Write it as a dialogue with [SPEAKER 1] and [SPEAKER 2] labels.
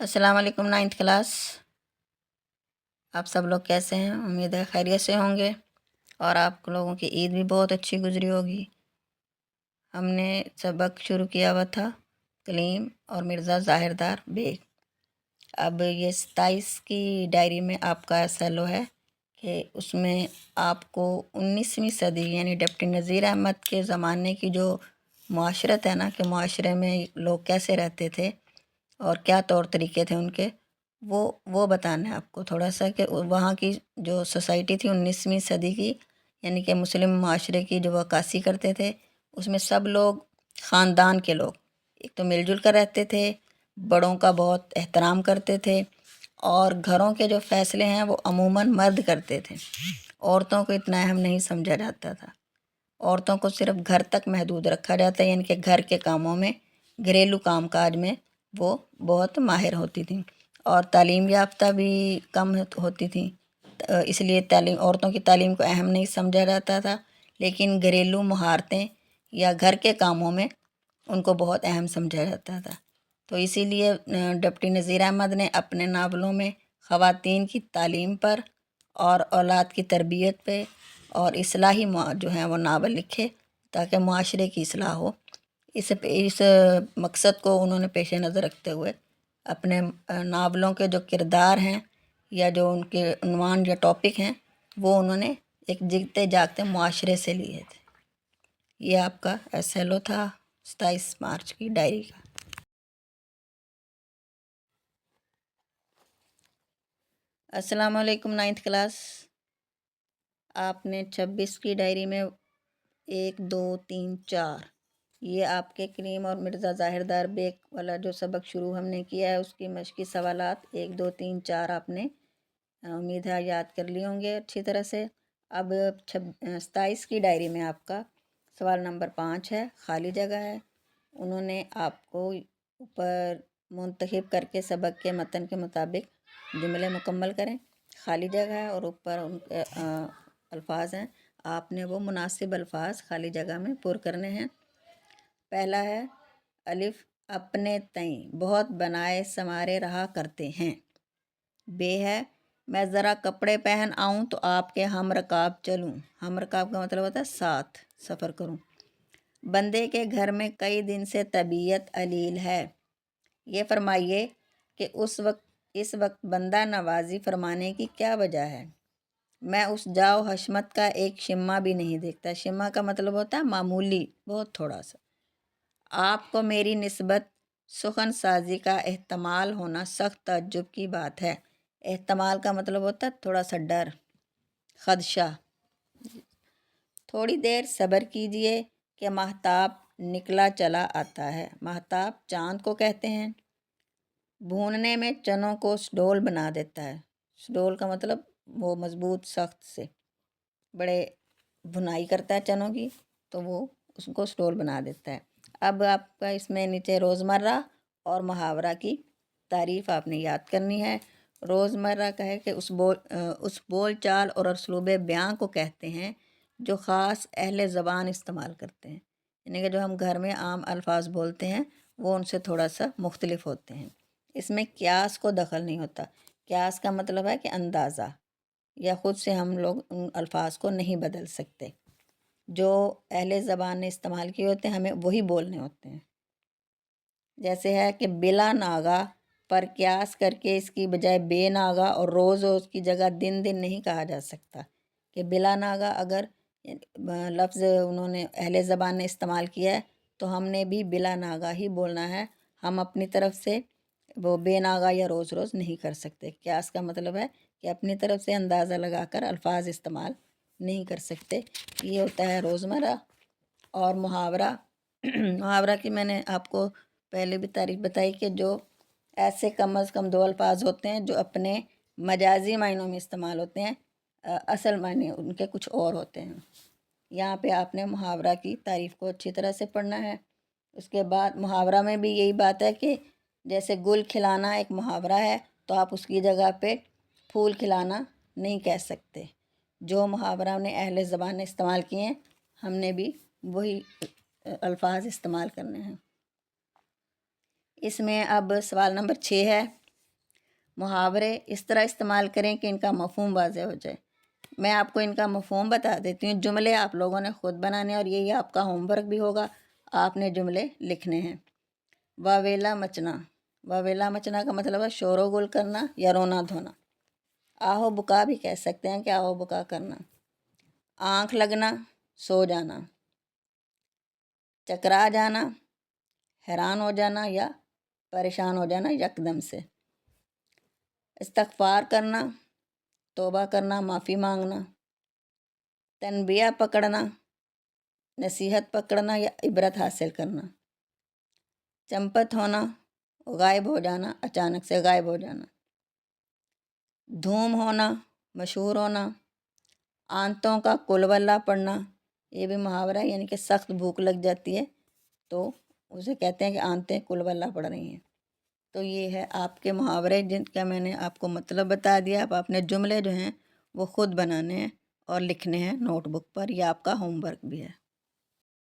[SPEAKER 1] अस्सलाम वालेकुम ninth class. आप सब लोग कैसे हैं? उम्मीद है खैरियत से होंगे और आप लोगों की ईद भी बहुत अच्छी गुजरी होगी। हमने सबक शुरू किया हुआ था कलीम और मिर्ज़ा ज़ाहिरदार बेग। अब ये 27 की डायरी में आपका SLO है कि उसमें आपको 19वीं सदी यानी डिप्टी नज़ीर अहमद के ज़माने की जो मुआशरत है ना, कि मुआशरे में लोग कैसे रहते थे और क्या तौर तरीके थे उनके, वो बताना है आपको थोड़ा सा, कि वहाँ की जो सोसाइटी थी 19वीं सदी की, यानी कि मुस्लिम माशरे की जो अक्कासी करते थे, उसमें सब लोग ख़ानदान के लोग एक तो मिलजुल कर रहते थे, बड़ों का बहुत एहतराम करते थे और घरों के जो फ़ैसले हैं वो अमूमन मर्द करते थे। औरतों को इतना अहम नहीं समझा जाता था। औरतों को सिर्फ घर तक महदूद रखा जाता है, यानी कि घर के कामों में, घरेलू काम काज में वो बहुत माहिर होती थी और तालीम याफ्ता भी कम होती थी। इसलिए तालीम, औरतों की तालीम को अहम नहीं समझा जाता था, लेकिन घरेलू महारतें या घर के कामों में उनको बहुत अहम समझा जाता था। तो इसीलिए डिप्टी नज़ीर अहमद ने अपने नावलों में ख़वातीन की तालीम पर और औलाद की तरबियत पे और इस्लाही जो हैं वो नावल लिखे, ताकि मुआशरे की इस्लाह हो। इस मकसद को उन्होंने पेश नज़र रखते हुए अपने नावलों के जो किरदार हैं या जो उनके उन्वान या टॉपिक हैं, वो उन्होंने एक जीते जागते मुआशरे से लिए थे। ये आपका SLO था 27 मार्च की डायरी का। अस्सलाम वालेकुम नाइन्थ क्लास। आपने 26 की डायरी में 1, 2, 3, 4 ये आपके कलीम और मिर्ज़ा ज़ाहिरदार बेग वाला जो सबक शुरू हमने किया है उसकी मश्की सवालात 1, 2, 3, 4 आपने उम्मीद है याद कर लिए होंगे अच्छी तरह से। अब 27 की डायरी में आपका सवाल नंबर 5 है, खाली जगह है। उन्होंने आपको ऊपर मुंतखब करके सबक के मतन के मुताबिक जुमले मुकम्मल करें। खाली जगह है और ऊपर उनके अल्फाज हैं, आपने वो मुनासिब अल्फाज खाली जगह में पुर करने हैं। पहला है अलिफ, अपने तई बहुत बनाए समारे रहा करते हैं। बे है, मैं ज़रा कपड़े पहन आऊँ तो आपके हम रकाब चलूँ। हम रकाब का मतलब होता है साथ सफ़र करूँ। बंदे के घर में कई दिन से तबीयत अलील है। ये फरमाइए कि इस वक्त बंदा नवाजी फरमाने की क्या वजह है। मैं उस जाओ हशमत का एक शिम्मा भी नहीं देखता। शिम्मा का मतलब होता है मामूली, बहुत थोड़ा सा। आपको मेरी निस्बत सुखन साजी का एहतमाल होना सख्त ताज्जुब की बात है। एहतमाल का मतलब होता है थोड़ा सा डर, खदशा। थोड़ी देर सब्र कीजिए कि महताब निकला चला आता है। महताब चाँद को कहते हैं। भूनने में चनों को सुडौल बना देता है। सुडौल का मतलब वो मज़बूत सख्त से, बड़े भुनाई करता है चनों की, तो वो उसको सुडौल बना देता है। अब आपका इसमें नीचे रोज़मर्रा और मुहावरा की तारीफ़ आपने याद करनी है। रोज़मर्रा का है कि उस बोल चाल और उसलूब बयां को कहते हैं जो ख़ास अहले ज़बान इस्तेमाल करते हैं, यानी कि जो हम घर में आम अल्फाज बोलते हैं वो उनसे थोड़ा सा मुख्तलिफ होते हैं। इसमें क्यास को दखल नहीं होता। क्यास का मतलब है कि अंदाज़ा, या ख़ुद से हम लोग उन अल्फाज को नहीं बदल सकते। जो अहले ज़बान ने इस्तेमाल किए होते हैं हमें वही बोलने होते हैं। जैसे है कि बिला नागा पर क्यास करके इसकी बजाय बेनागा और रोज़ रोज़ की जगह दिन दिन नहीं कहा जा सकता। कि बिला नागा अगर लफ्ज़ उन्होंने अहले ज़बान ने इस्तेमाल किया है तो हमने भी बिला नागा ही बोलना है। हम अपनी तरफ से वो बेनागा या रोज़ रोज़ नहीं कर सकते। क्यास का मतलब है कि अपनी तरफ से अंदाज़ा लगाकर अल्फाज इस्तेमाल नहीं कर सकते। ये होता है रोज़मर्रा। और मुहावरा मुहावरा की मैंने आपको पहले भी तारीफ़ बताई कि जो ऐसे कम अज़ कम 2 अल्फाज होते हैं जो अपने मजाजी मायनों में इस्तेमाल होते हैं, असल मायने उनके कुछ और होते हैं। यहाँ पे आपने मुहावरा की तारीफ़ को अच्छी तरह से पढ़ना है। उसके बाद मुहावरा में भी यही बात है कि जैसे गुल खिलाना एक मुहावरा है तो आप उसकी जगह पे फूल खिलाना नहीं कह सकते। जो मुहावरा ने अहले ज़बान ने इस्तेमाल किए हैं हमने भी वही अल्फाज इस्तेमाल करने हैं। इसमें अब सवाल नंबर 6 है। محاورے اس طرح استعمال کریں کہ ان کا مفہوم واضح ہو جائے۔ میں آپ کو ان کا مفہوم بتا دیتی ہوں۔ جملے آپ لوگوں نے خود بنانے اور یہی آپ کا ہوم ورک بھی ہوگا، آپ نے جملے لکھنے ہیں۔ واویلا مچنا، واویلا مچنا کا مطلب ہے شور و گل کرنا یا رونا دھونا۔ آہو بکا بھی کہہ سکتے ہیں کہ آہو بکا کرنا۔ آنکھ لگنا، سو جانا۔ چکرا جانا، حیران ہو جانا یا پریشان ہو جانا یکدم سے۔ استغفار کرنا، توبہ کرنا، معافی مانگنا۔ تنبیہ پکڑنا، نصیحت پکڑنا یا عبرت حاصل کرنا۔ چمپت ہونا، غائب ہو جانا، اچانک سے غائب ہو جانا۔ دھوم ہونا، مشہور ہونا۔ آنتوں کا کل ولہ پڑنا، یہ بھی محاورہ ہے، یعنی کہ سخت بھوک لگ جاتی ہے تو اسے کہتے ہیں کہ آنتیں کل ولہ پڑ رہی ہیں۔ تو یہ ہے آپ کے محاورے جن کا میں نے آپ کو مطلب بتا دیا۔ اب آپ نے جملے جو ہیں وہ خود بنانے ہیں اور لکھنے ہیں نوٹ بک پر، یہ آپ کا ہوم ورک بھی ہے۔